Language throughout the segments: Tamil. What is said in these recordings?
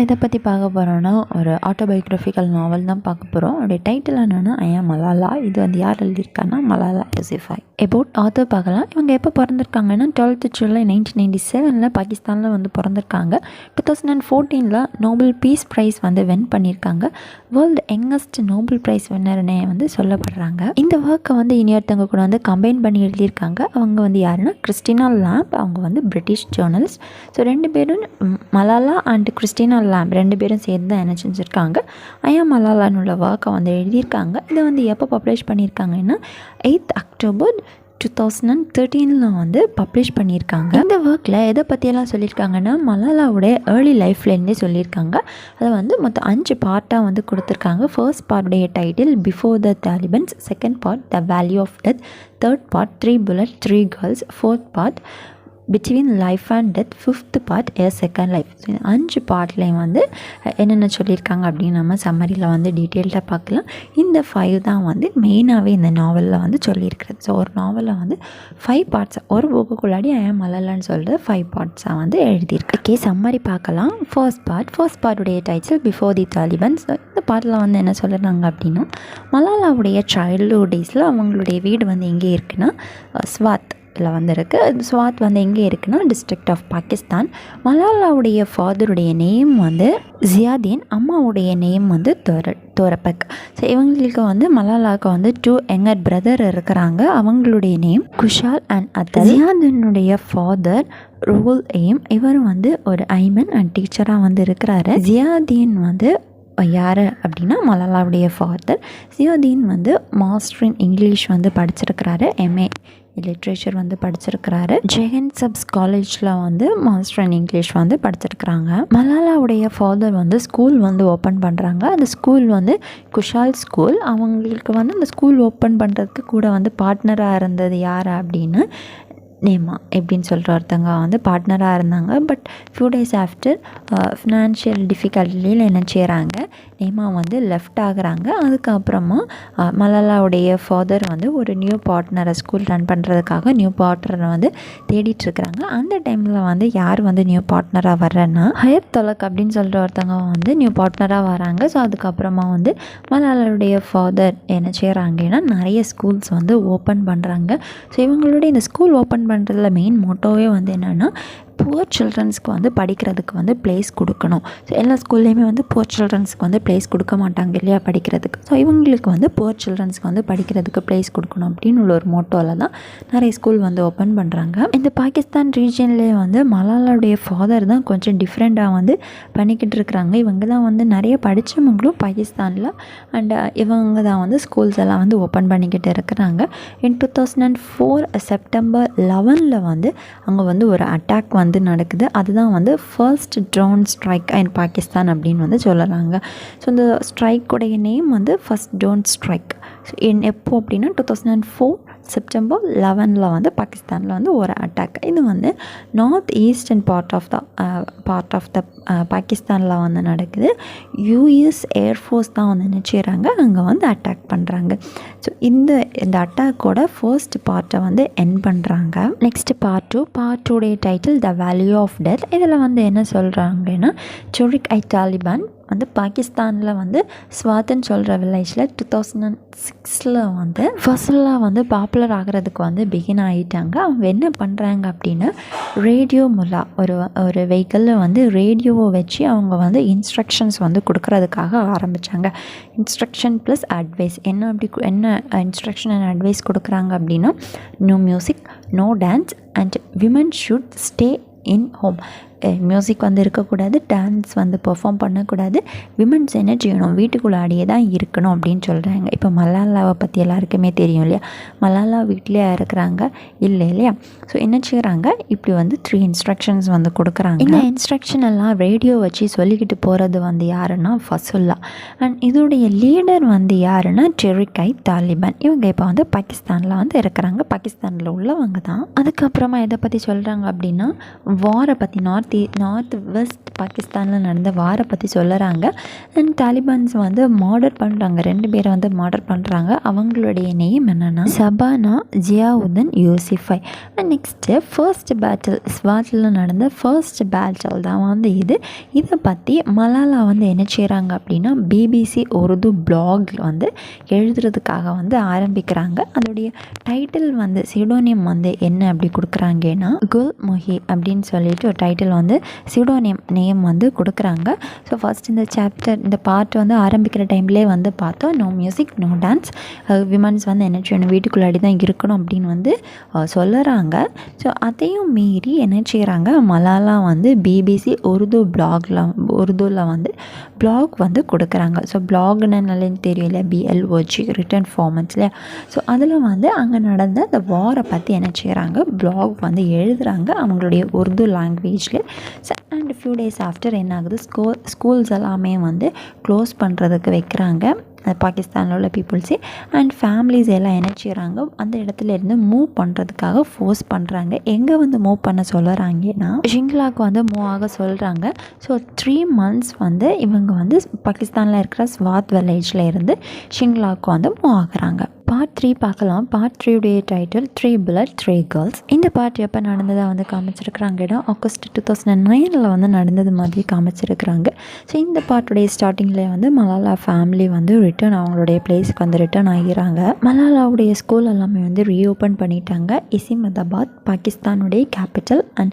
எதை பற்றி பார்க்க போகிறோன்னா ஒரு ஆட்டோபயோக்ராஃபிக்கல் நாவல் தான் பார்க்க போகிறோம். அதோடைய டைட்டில் என்னென்னா ஐ ஆம் மலாலா. இது வந்து யார் எழுதியிருக்காங்கன்னா மலாலா யூசுஃபை. அபவுட் ஆத்தர் பார்க்கலாம். இவங்க எப்போ பிறந்திருக்காங்கன்னா 12th July 1997 பாகிஸ்தானில் வந்து பிறந்திருக்காங்க. 2014 நோபல் பீஸ் ப்ரைஸ் வந்து வின் பண்ணியிருக்காங்க. வேர்ல்டு யங்கஸ்ட் நோபல் ப்ரைஸ் வின்னர்னே வந்து சொல்லப்படுறாங்க. இந்த ஒர்க்கை வந்து இனியொருத்தவங்க கூட வந்து கம்பைன் பண்ணி எழுதியிருக்காங்க. அவங்க வந்து யாருன்னா கிறிஸ்டினா லாம்ப். அவங்க வந்து பிரிட்டிஷ் ஜேர்னலிஸ்ட். ஸோ ரெண்டு பேரும் மலாலா அண்ட் கிறிஸ்டினா லாம்ப் ரெண்டு பேரும் சேர்ந்து தான் என்ன செஞ்சுருக்காங்க, ஐயா மலாலான்னு உள்ள ஒர்க்கை வந்து எழுதியிருக்காங்க. இதை வந்து எப்போ பப்ளிஷ் பண்ணியிருக்காங்கன்னா 8th October 2013 வந்து பப்ளிஷ் பண்ணியிருக்காங்க. இந்த ஒர்க்கில் எதை பற்றியெல்லாம் சொல்லியிருக்காங்கன்னா மலாலாவுடைய ஏர்லி லைஃப்லேருந்தே சொல்லியிருக்காங்க. அதை வந்து மொத்தம் 5 பார்ட்டாக வந்து கொடுத்துருக்காங்க. ஃபர்ஸ்ட் பார்ட்டுடைய title before the Talibans, second part the value of death, third part 3 bullets 3 girls, fourth part between life and death, fifth part a second life. So இந்த 5 பார்ட்லேயும் வந்து என்னென்ன சொல்லியிருக்காங்க அப்படின்னு நம்ம சம்மரியில் வந்து டீட்டெயில்டாக பார்க்கலாம். இந்த 5 தான் வந்து மெயினாகவே இந்த நாவலில் வந்து சொல்லியிருக்கிறது. ஸோ ஒரு நாவலில் வந்து 5 பார்ட்ஸாக ஒரு புக்குக்குள்ளாடி ஐ ஆம் மலாலான்னு சொல்கிறது 5 பார்ட்ஸாக வந்து எழுதியிருக்கு. ஓகே, சம்மரி பார்க்கலாம். ஃபர்ஸ்ட் பார்ட்டுடைய டைட்டில் பிஃபோர் தி தாலிபன்ஸ். இந்த பார்ட்டில் வந்து என்ன சொல்கிறாங்க அப்படின்னா மலாலாவுடைய சைல்ட்ஹுட் டேஸில் அவங்களுடைய வீடு வந்து எங்கே இருக்குன்னா ஸ்வாத் வந்து இருக்குது. ஸ்வாத் வந்து எங்கே இருக்குன்னா டிஸ்ட்ரிக்ட் ஆஃப் பாகிஸ்தான். மலாலாவுடைய ஃபாதருடைய நேம் வந்து ஜியாதீன், அம்மாவுடைய நேம் வந்து தோரபக். ஸோ இவங்களுக்கு வந்து மலாலாவுக்கு வந்து 2 யங்கர் பிரதர் இருக்கிறாங்க. அவங்களுடைய நேம் குஷால் அண்ட் அத்தல். ஜியாதீனுடைய ஃபாதர் ரோல் எய்ம். இவர் வந்து ஒரு ஐமன் அண்ட் டீச்சராக வந்து இருக்கிறாரு. ஜியாதீன் வந்து யார் அப்படின்னா மலாலாவுடைய ஃபாதர். ஜியாதீன் வந்து மாஸ்டர் இன் இங்கிலீஷ் வந்து படிச்சிருக்கிறாரு. எம்ஏ லிட்ரேச்சர் வந்து படிச்சிருக்கிறாரு. ஜெகன் சப்ஸ் காலேஜில் வந்து மாஸ்டர் இன் இங்கிலீஷ் வந்து படிச்சிருக்கிறாங்க. மலாலாவுடைய ஃபாதர் வந்து ஸ்கூல் வந்து ஓப்பன் பண்ணுறாங்க. அந்த ஸ்கூல் வந்து குஷால் ஸ்கூல். அவங்களுக்கு வந்து அந்த ஸ்கூல் ஓப்பன் பண்ணுறதுக்கு கூட வந்து பார்ட்னராக இருந்தது யார் அப்படின்னு நேமா எப்படின்னு சொல்கிற ஒருத்தங்க வந்து பார்ட்னராக இருந்தாங்க. But few days after financial டிஃபிகல்ட்டியில் என்ன செய்கிறாங்க, நேமா வந்து லெஃப்ட் ஆகுறாங்க. அதுக்கப்புறமா மலாலாவுடைய ஃபாதர் வந்து ஒரு நியூ பார்ட்னரை ஸ்கூல் ரன் பண்ணுறதுக்காக நியூ பார்ட்னரை வந்து தேடிட்டுருக்குறாங்க. அந்த டைமில் வந்து யார் வந்து நியூ பார்ட்னராக வர்றேன்னா ஹயத் தொலக் அப்படின்னு சொல்கிற ஒருத்தங்க வந்து நியூ பார்ட்னராக வராங்க. ஸோ அதுக்கப்புறமா வந்து மலாலாவுடைய ஃபாதர் என்ன செய்கிறாங்கன்னா நிறைய ஸ்கூல்ஸ் வந்து ஓப்பன் பண்ணுறாங்க. ஸோ இவங்களுடைய இந்த ஸ்கூல் ஓப்பன் பண்ணுறதுல மெயின் மோட்டோவே வந்து என்னென்னா புவர் சில்ட்ரன்ஸ்க்கு வந்து படிக்கிறதுக்கு வந்து ப்ளேஸ் கொடுக்கணும். ஸோ எல்லா ஸ்கூல்லேயுமே வந்து புவர் சில்ட்ரன்ஸ்க்கு வந்து ப்ளேஸ் கொடுக்க மாட்டாங்க இல்லையா படிக்கிறதுக்கு. ஸோ இவங்களுக்கு வந்து புவர் சில்ட்ரன்ஸ்க்கு வந்து படிக்கிறதுக்கு ப்ளேஸ் கொடுக்கணும் அப்படின்னு உள்ள ஒரு மோட்டோவில் தான் நிறைய ஸ்கூல் வந்து ஓப்பன் பண்ணுறாங்க. இந்த பாகிஸ்தான் ரீஜன்லேயே வந்து மலாலாவுடைய ஃபாதர் தான் கொஞ்சம் டிஃப்ரெண்ட்டாக வந்து பண்ணிக்கிட்டு இருக்கிறாங்க. இவங்க தான் வந்து நிறைய படித்தவங்களும் பாகிஸ்தானில் அண்ட் இவங்க தான் வந்து ஸ்கூல்ஸ் எல்லாம் வந்து ஓப்பன் பண்ணிக்கிட்டு இருக்கிறாங்க. இன் 2004 September 11 வந்து அங்கே வந்து ஒரு அட்டாக் வந்து நடக்குது. அதுதான் வந்து ஃபர்ஸ்ட் ட்ரோன் ஸ்ட்ரைக் இன் பாகிஸ்தான் அப்படின்னு வந்து சொல்லலாங்க. ஸோ இந்த ஸ்ட்ரைக்குடைய நேம் வந்து ஃபர்ஸ்ட் ட்ரோன் ஸ்ட்ரைக். எப்போ அப்படின்னா 2004 September 11 வந்து பாகிஸ்தானில் வந்து ஒரு அட்டாக். இது வந்து north eastern part of the பாகிஸ்தானில் வந்து நடக்குது. US ஏர்ஃபோர்ஸ் தான் வந்து நினச்சிடுறாங்க அங்கே வந்து அட்டாக் பண்ணுறாங்க. ஸோ இந்த அட்டாக்கோட ஃபர்ஸ்ட் பார்ட்டை வந்து எண்ட் பண்ணுறாங்க. நெக்ஸ்ட் பார்ட்டுடைய title the value of death. இதில் வந்து என்ன சொல்கிறாங்கன்னா டெரிக் ஐ தாலிபான் வந்து பாகிஸ்தானில் வந்து ஸ்வாத்துன்னு சொல்கிற வில்லேஜில் 2006 வந்து ஃபர்ஸ்ட்லாம் வந்து பாப்புலர் ஆகிறதுக்கு வந்து பிகின் ஆகிட்டாங்க. அவங்க என்ன பண்ணுறாங்க அப்படின்னா ரேடியோ முல்லா ஒரு வெஹிக்கிளில் வந்து ரேடியோவை வச்சு அவங்க வந்து இன்ஸ்ட்ரக்ஷன்ஸ் வந்து கொடுக்கறதுக்காக ஆரம்பித்தாங்க. Instruction plus advice. என்ன இன்ஸ்ட்ரக்ஷன் அண்ட் அட்வைஸ் கொடுக்குறாங்க அப்படின்னா no music, no dance and women should stay in home. Music வந்து இருக்கக்கூடாது, டான்ஸ் வந்து பெர்ஃபார்ம் பண்ணக்கூடாது, விமன்ஸ் என்ன செய்யணும் வீட்டுக்குள்ளாடியே தான் இருக்கணும் அப்படின்னு சொல்கிறாங்க. இப்போ மலாலாவை பற்றி எல்லாருக்குமே தெரியும் இல்லையா, மலாலா வீட்டிலே இருக்கிறாங்க இல்லை இல்லையா. ஸோ என்ன செய்கிறாங்க, இப்படி வந்து 3 இன்ஸ்ட்ரக்ஷன்ஸ் வந்து கொடுக்குறாங்க. இந்த இன்ஸ்ட்ரக்ஷன் எல்லாம் ரேடியோ வச்சு சொல்லிக்கிட்டு போகிறது வந்து யாருன்னா ஃபசுல்லா. அண்ட் இதோடைய லீடர் வந்து யாருன்னா டெரிக் ஐ தாலிபான். இவங்க இப்போ வந்து பாகிஸ்தானில் வந்து இருக்கிறாங்க, பாகிஸ்தானில் உள்ளவங்க தான். அதுக்கப்புறமா எதை பற்றி சொல்கிறாங்க அப்படின்னா வாரை பற்றி, நார்த் நார்த் வெஸ்ட் பாகிஸ்தானில் நடந்த வாரை பற்றி சொல்லுறாங்க. அண்ட் தாலிபான்ஸ் வந்து மர்டர் பண்ணுறாங்க, 2 பேரை வந்து மர்டர் பண்ணுறாங்க. அவங்களுடைய நேம் என்னென்னா Shabana Ziauddin Yousafzai. And next first battle ஸ்வாட்டில் நடந்த ஃபர்ஸ்ட் பேட்டில் தான் வந்து இதை பற்றி மலாலா வந்து என்ன செய்கிறாங்க அப்படின்னா பிபிசி உருது பிளாக் வந்து எழுதுறதுக்காக வந்து ஆரம்பிக்கிறாங்க. அதோடைய டைட்டில் வந்து சிடோனியம் வந்து என்ன அப்படி கொடுக்குறாங்கன்னா குல் மொஹி அப்படின்னு சொல்லிட்டு ஒரு டைட்டில் வந்து சிடோனியம் நேம் வந்து கொடுக்குறாங்க. ஸோ ஃபர்ஸ்ட் இந்த பார்ட் வந்து ஆரம்பிக்கிற டைம்லேயே வந்து பார்த்தோம் no music no dance, womens வந்து என்ன செய்யணும் வீட்டுக்குள்ளாடி தான் இருக்கணும் அப்படின்னு வந்து சொல்லுறாங்க. ஸோ அதையும் மீறி என்ன செய்கிறாங்க மலாலா வந்து பிபிசி உருதுவில் வந்து பிளாக் வந்து கொடுக்குறாங்க. ஸோ பிளாக்னு நல்லா தெரியல, பிஎல்ஓஜி ரிட்டன் ஃபார்மட்ஸ் இல்லையா. ஸோ அதில் வந்து அங்கே நடந்த அந்த வாரை பற்றி என்ன செய்கிறாங்க பிளாக் வந்து எழுதுகிறாங்க அவங்களுடைய உருது லாங்குவேஜில். அண்ட் ஃபியூ டேஸ் ஆஃப்டர் என்ன ஆகுது ஸ்கூல்ஸ் எல்லாமே வந்து க்ளோஸ் பண்ணுறதுக்கு வைக்கிறாங்க பாகிஸ்தானில் உள்ள பீப்புள்ஸே. அண்ட் ஃபேமிலிஸ் எல்லாம் என்ன செய்கிறாங்க அந்த இடத்துல இருந்து மூவ் பண்ணுறதுக்காக ஃபோர்ஸ் பண்ணுறாங்க. எங்கே வந்து மூவ் பண்ண சொல்லுறாங்கன்னா ஷிங்லாக்கு வந்து மூவ் ஆக சொல்கிறாங்க. ஸோ 3 months வந்து இவங்க வந்து பாகிஸ்தானில் இருக்கிற ஸ்வாத் வில்லேஜில் இருந்து ஷிங்லாக்கு வந்து மூவ் ஆகுறாங்க. பார்ட் 3 பார்க்கலாம். பார்ட் 3 உடைய டைட்டில் 3 Bullets 3 Girls. இந்த பார்ட் எப்போ நடந்ததாக வந்து காமிச்சிருக்கிறாங்கன்னா ஆகஸ்ட் 2009 வந்து நடந்தது மாதிரி காமிச்சிருக்கிறாங்க. ஸோ இந்த பார்ட்டுடைய ஸ்டார்டிங்கில் வந்து மலாலா ஃபேமிலி வந்து அவங்களுடைய பிளேஸுக்கு வந்து ரிட்டர்ன் ஆகிறாங்க. மலாலாவுடைய ஸ்கூல் எல்லாமே வந்து ரீஓப்பன் பண்ணிட்டாங்க. இஸ்லாமாபாத் பாகிஸ்தானுடைய கேபிட்டல். அண்ட்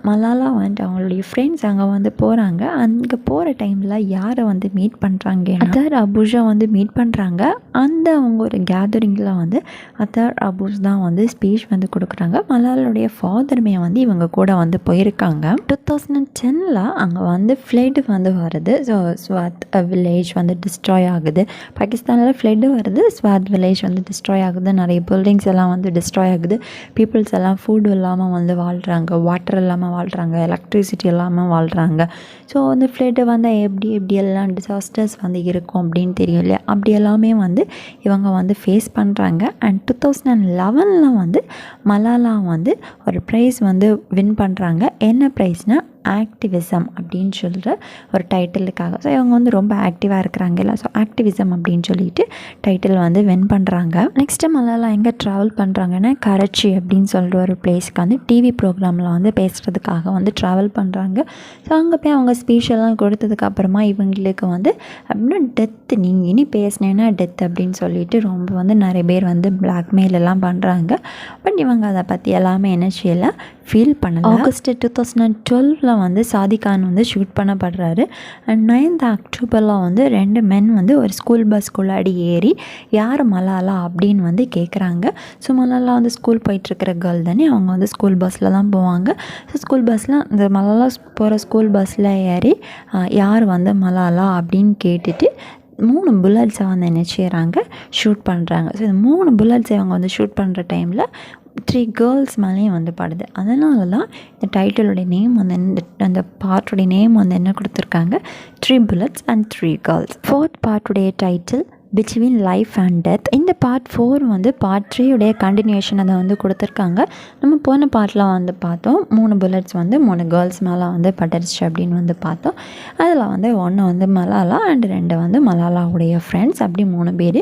மலாலா வந்து அவங்களுடைய ஃப்ரெண்ட்ஸ் அங்கே வந்து போகிறாங்க. அங்கே போகிற டைமில் யாரை வந்து மீட் பண்ணுறாங்க அதர் அபுஷா வந்து மீட் பண்ணுறாங்க. அந்த அவங்க ஒரு கேதரிங்கில் வந்து அதர் அபூஸ் தான் வந்து ஸ்பீச் வந்து கொடுக்குறாங்க. மலாலாவுடைய ஃபாதருமே வந்து இவங்க கூட வந்து போயிருக்காங்க. 2010 அங்கே வந்து ஃப்ளட் வந்து வருது. ஸோ ஸ்வாத் வில்லேஜ் வந்து டிஸ்ட்ராய் ஆகுது. பாகிஸ்தானில் ஃப்ளட்டு வருது, ஸ்வாத் வில்லேஜ் வந்து டிஸ்ட்ராய் ஆகுது, நிறைய பில்டிங்ஸ் எல்லாம் வந்து டிஸ்ட்ராய் ஆகுது. பீப்புள்ஸ் எல்லாம் ஃபுட் இல்லாமல் வந்து வாழ்கிறாங்க, வாட்டர் இல்லாமல் வாழ்கிறாங்க, எலக்ட்ரிசிட்டி இல்லாமல் வாழ்கிறாங்க. ஸோ அந்த ஃப்ளட்டு வந்து எப்படியெல்லாம் டிசாஸ்டர்ஸ் வந்து இருக்கும் அப்படின்னு தெரியும் இல்லையா. அப்படி எல்லாமே வந்து இவங்க வந்து ஃபேஸ் பண்ணுறாங்க. அண்ட் 2011 வந்து மலாலா வந்து ஒரு ப்ரைஸ் வந்து வின் பண்ணுறாங்க. என்ன ப்ரைஸ்னால் ஆக்டிவிசம் அப்படின்னு சொல்கிற ஒரு டைட்டிலுக்காக. ஸோ இவங்க வந்து ரொம்ப ஆக்டிவாக இருக்கிறாங்கல்ல, ஸோ ஆக்டிவிசம் அப்படின்னு சொல்லிட்டு டைட்டில் வந்து வின் பண்ணுறாங்க. நெக்ஸ்ட்டு மலாலா எங்கே ட்ராவல் பண்ணுறாங்கன்னா கராச்சி அப்படின்னு சொல்கிற ஒரு பிளேஸ்க்கு வந்து டிவி ப்ரோக்ராமில் வந்து பேசுகிறதுக்காக வந்து ட்ராவல் பண்ணுறாங்க. ஸோ அங்கே போய் அவங்க ஸ்பீச் எல்லாம் கொடுத்ததுக்கப்புறமா இவங்களுக்கு வந்து அப்படின்னா டெத்து, நீங்கள் இனி பேசினேன்னா டெத் அப்படின்னு சொல்லிட்டு ரொம்ப வந்து நிறைய பேர் வந்து பிளாக்மெயில் எல்லாம் பண்ணுறாங்க. பட் இவங்க அதை பற்றி எல்லாமே என்ன செய்யலை, ஃபீல் பண்ணல. ஆகஸ்ட் 2012 வந்து சாதிகான் வந்து ஷூட் பண்ணப்படுறாரு. அண்ட் 9th October வந்து 2 men வந்து ஒரு ஸ்கூல் பஸ்க்குள்ளாடி ஏறி யார் மலாலா அப்படின்னு வந்து கேட்குறாங்க. ஸோ மலாலா வந்து ஸ்கூல் போயிட்டுருக்கிற கேர்ள் தானே, அவங்க வந்து ஸ்கூல் பஸ்ஸில் தான் போவாங்க. ஸோ ஸ்கூல் பஸ்ஸில் இந்த மலாலா போகிற ஸ்கூல் பஸ்ஸில் ஏறி யார் வந்து மலாலா அப்படின்னு கேட்டுட்டு 3 புல்லட்ஸை வந்து என்ன செய்கிறாங்க ஷூட் பண்ணுறாங்க. ஸோ இந்த 3 புல்லட்ஸை அவங்க வந்து ஷூட் பண்ணுற டைமில் 3 கேர்ள்ஸ் மேலேயும் வந்து படுது. அதனால தான் இந்த டைட்டிலோடைய நேம் வந்து அந்த பார்ட்டுடைய நேம் வந்து என்ன கொடுத்துருக்காங்க 3 Bullets and 3 Girls. 4th பார்ட்டுடைய title between life and death. இந்த பார்ட் 4 வந்து பார்ட் 3 உடைய கண்டினியூஷன் அதை வந்து கொடுத்துருக்காங்க. நம்ம போன பார்ட்டில் வந்து பார்த்தோம் 3 புல்லட்ஸ் வந்து 3 கேர்ள்ஸ் மேலே வந்து பட்டுருச்சு அப்படின்னு வந்து பார்த்தோம். அதில் வந்து 1 வந்து மலாலா அண்ட் 2 வந்து மலாலாவுடைய ஃப்ரெண்ட்ஸ், அப்படி 3 பேர்.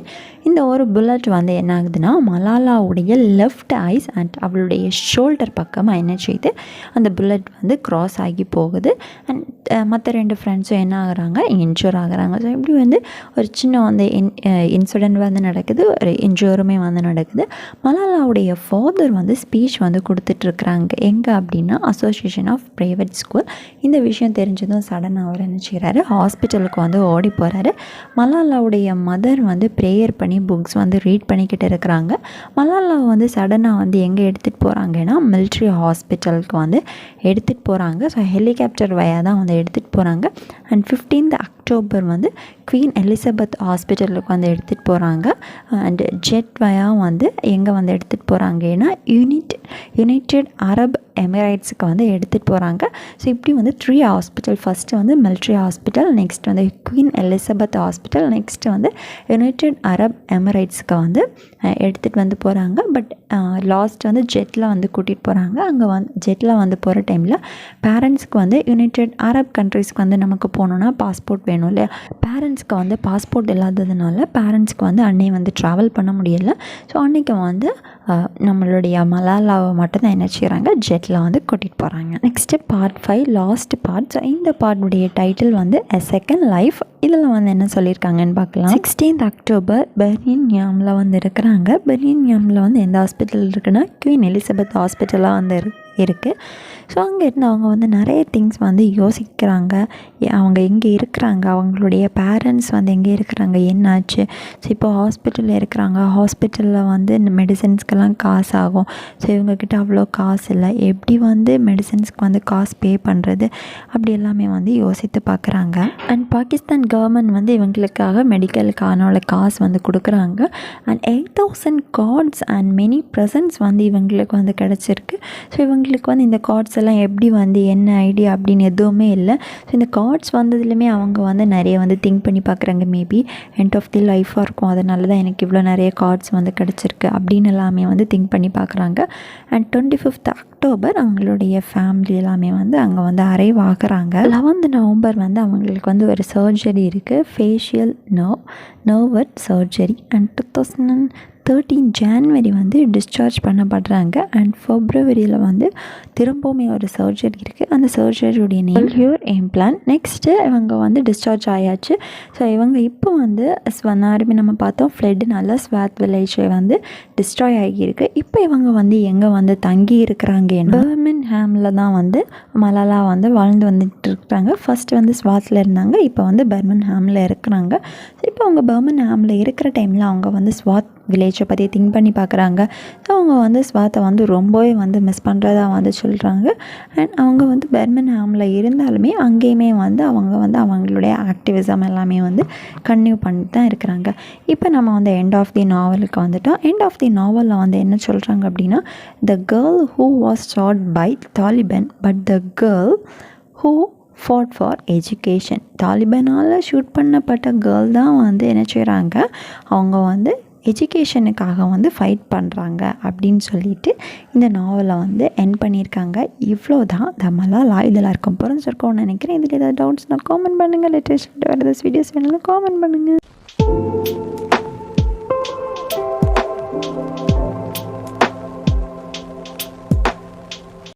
இந்த ஒரு புல்லட் வந்து என்ன ஆகுதுன்னா மலாலாவுடைய லெஃப்ட் ஐஸ் அண்ட் அவளுடைய ஷோல்டர் பக்கமாக என்ன செய்யுது அந்த புல்லட் வந்து க்ராஸ் ஆகி போகுது. அண்ட் மற்ற 2 ஃப்ரெண்ட்ஸும் என்ன ஆகுறாங்க இன்ஜூர் ஆகுறாங்க. ஸோ இப்படி வந்து ஒரு சின்ன வந்து இன்சிடெண்ட் வந்து நடக்குது, ஒரு இன்ஜூருமே வந்து நடக்குது. மலாலாவுடைய ஃபாதர் வந்து ஸ்பீச் வந்து கொடுத்துட்ருக்குறாங்க. எங்கே அப்படின்னா அசோசியேஷன் ஆஃப் ப்ரைவேட் ஸ்கூல். இந்த விஷயம் தெரிஞ்சதும் சடனாக அவர் என்ன செய்கிறாரு ஹாஸ்பிட்டலுக்கு வந்து ஓடி போகிறாரு. மலாலாவுடைய மதர் வந்து ப்ரேயர் பண்ணி புக்ஸ் வந்து ரீட் பண்ணிக்கிட்டு இருக்கிறாங்க. மலாலா வந்து சடனாக வந்து எங்கே எடுத்துகிட்டு போகிறாங்கன்னா மிலிட்ரி ஹாஸ்பிட்டலுக்கு வந்து எடுத்துகிட்டு போகிறாங்க. ஸோ ஹெலிகாப்டர் வழியாக தான் வந்து எடுத்துகிட்டு போகிறாங்க. அண்ட் 15th October வந்து குவீன் எலிசபெத் ஹாஸ்பிட்டலுக்கு வந்து எடுத்துகிட்டு போகிறாங்க. அண்ட் ஜெட் வழியாக வந்து எங்கே வந்து எடுத்துகிட்டு போகிறாங்கன்னா யுனைடெட் அரப் எமிரேட்ஸுக்கு வந்து எடுத்துகிட்டு போகிறாங்க. ஸோ இப்படி வந்து 3 ஹாஸ்பிட்டல், ஃபஸ்ட்டு வந்து மிலிட்ரி ஹாஸ்பிட்டல், நெக்ஸ்ட் வந்து குயின் எலிசபெத் ஹாஸ்பிட்டல், நெக்ஸ்ட்டு வந்து யுனைடெட் அரப் எமிரேட்ஸ்க்கு வந்து எடுத்துகிட்டு வந்து போகிறாங்க. பட் லாஸ்ட் வந்து ஜெட்டில் வந்து கூட்டிகிட்டு போகிறாங்க. அங்கே ஜெட்டில் வந்து போகிற டைமில் பேரண்ட்ஸ்க்கு வந்து யுனைடெட் அரப் கண்ட்ரீஸ்க்கு வந்து நமக்கு போகணுன்னா பாஸ்போர்ட் வேணும் இல்லையா. பேரண்ட்ஸ்க்கு வந்து பாஸ்போர்ட் இல்லாததுனால பேரண்ட்ஸ்க்கு வந்து அன்னை வந்து ட்ராவல் பண்ண முடியலை. ஸோ அன்றைக்கி வந்து நம்மளுடைய மலாலாவை மட்டும் தான் என்ன செய்கிறாங்க, ஜெட்டில் வந்து கூட்டிகிட்டு போகிறாங்க. Next part 5 last part. So இந்த பார்ட்டுடைய டைட்டில் வந்து எ செகண்ட் லைஃப். இதில் வந்து என்ன சொல்லியிருக்காங்கன்னு பார்க்கலாம். 16th அக்டோபர் பெர்மிங்ஹாமில் வந்து இருக்கிறாங்க. பெர்மிங்ஹாமில் வந்து எந்த ஹாஸ்பிட்டல் இருக்குன்னா குயின் எலிசபெத் ஹாஸ்பிட்டலாக வந்து இருக்குது. ஸோ அங்கேருந்து அவங்க வந்து நிறைய திங்ஸ் வந்து யோசிக்கிறாங்க. அவங்க எங்கே இருக்கிறாங்க, அவங்களுடைய பேரண்ட்ஸ் வந்து எங்கே இருக்கிறாங்க, என்னாச்சு. ஸோ இப்போ ஹாஸ்பிட்டலில் இருக்கிறாங்க. ஹாஸ்பிட்டலில் வந்து இந்த மெடிசன்ஸ்க்கெல்லாம் காசு ஆகும். ஸோ இவங்கக்கிட்ட அவ்வளோ காசு இல்லை, எப்படி வந்து மெடிசன்ஸ்க்கு வந்து காசு பே பண்ணுறது, அப்படி எல்லாமே வந்து யோசித்து பார்க்குறாங்க. அண்ட் பாகிஸ்தான் கவர்மெண்ட் வந்து இவங்களுக்காக மெடிக்கலுக்கான காசு வந்து கொடுக்குறாங்க. And 8,000 cards and many presents வந்து இவங்களுக்கு வந்து கிடச்சிருக்கு. ஸோ இவங்களுக்கு வந்து இந்த கார்ட்ஸ் எல்லாம் எப்படி வந்து என்ன ஐடியா அப்படின்னு எதுவுமே இல்லை. ஸோ இந்த கார்ட்ஸ் வந்ததுலையுமே அவங்க வந்து நிறைய வந்து திங்க் பண்ணி பார்க்குறாங்க. மேபி எண்ட் ஆஃப் தி லைஃபாக இருக்கும், அதனால தான் எனக்கு இவ்வளோ நிறைய கார்ட்ஸ் வந்து கிடச்சிருக்கு அப்படின்னு எல்லாமே வந்து திங்க் பண்ணி பார்க்குறாங்க. அண்ட் 25th அக்டோபர் அவங்களுடைய ஃபேமிலி எல்லாமே வந்து அங்கே வந்து அரைவ் ஆகுறாங்க. 11th நவம்பர் வந்து அவங்களுக்கு வந்து ஒரு சர்ஜரி இருக்குது, ஃபேஷியல் நர்வட் சர்ஜரி. அண்ட் 2013 ஜான்வரி வந்து டிஸ்சார்ஜ் பண்ணப்படுறாங்க. அண்ட் ஃபெப்ரவரியில் வந்து திரும்பவுமே ஒரு சர்ஜரி இருக்குது. அந்த சர்ஜரியுடைய நேம் ஹியூர் இம்ப்ளான்ட். நெக்ஸ்ட்டு இவங்க வந்து டிஸ்சார்ஜ் ஆயாச்சு. ஸோ இவங்க இப்போ வந்து நாருமே நம்ம பார்த்தோம் ஃப்ளட்னால ஸ்வாத் வில்லேஜ் வந்து டிஸ்ட்ராய் ஆகியிருக்கு. இப்போ இவங்க வந்து எங்கே வந்து தங்கி இருக்கிறாங்க, பெர்மிங்ஹாமில் தான் வந்து மலாலா வந்து வாழ்ந்து வந்துட்டு இருக்கிறாங்க. ஃபஸ்ட்டு வந்து ஸ்வாத்தில் இருந்தாங்க, இப்போ வந்து பெர்மிங்ஹாமில் இருக்கிறாங்க. ஸோ இப்போ அவங்க பெர்மிங்ஹாமில் இருக்கிற டைமில் அவங்க வந்து ஸ்வாத் வில்லேஜை பற்றி திங்க் பண்ணி பார்க்குறாங்க. ஸோ அவங்க வந்து ஸ்வாத்தை வந்து ரொம்பவே வந்து மிஸ் பண்ணுறதா வந்து சொல்கிறாங்க. அண்ட் அவங்க வந்து பெர்மிங்ஹாமில் இருந்தாலுமே அங்கேயுமே வந்து அவங்க வந்து அவங்களுடைய ஆக்டிவிசம் எல்லாமே வந்து கன்டினியூ பண்ணிட்டு தான் இருக்கிறாங்க. இப்போ நம்ம வந்து எண்ட் ஆஃப் தி நாவலுக்கு வந்துட்டோம். எண்ட் ஆஃப் தி நாவலில் வந்து என்ன சொல்கிறாங்க அப்படின்னா, the girl who was shot by Taliban but the girl who fought for education. தாலிபானால் ஷூட் பண்ணப்பட்ட கேர்ள் தான் வந்து என்ன செய்கிறாங்க, அவங்க வந்து எஜுகேஷனுக்காக வந்து ஃபைட் பண்ணுறாங்க அப்படின்னு சொல்லிட்டு இந்த நாவலை வந்து எண்ட் பண்ணியிருக்காங்க. இவ்வளோ தான் த மலாலா. இதில் இருக்கும் புரிஞ்சிருக்கோன்னு நினைக்கிறேன். இதில் ஏதாவது டவுட்ஸ்னால் காமெண்ட் பண்ணுங்கள். லேட்டஸ்ட் வேறு ஏதாவது வீடியோஸ் வேணும்னா காமெண்ட் பண்ணுங்கள்.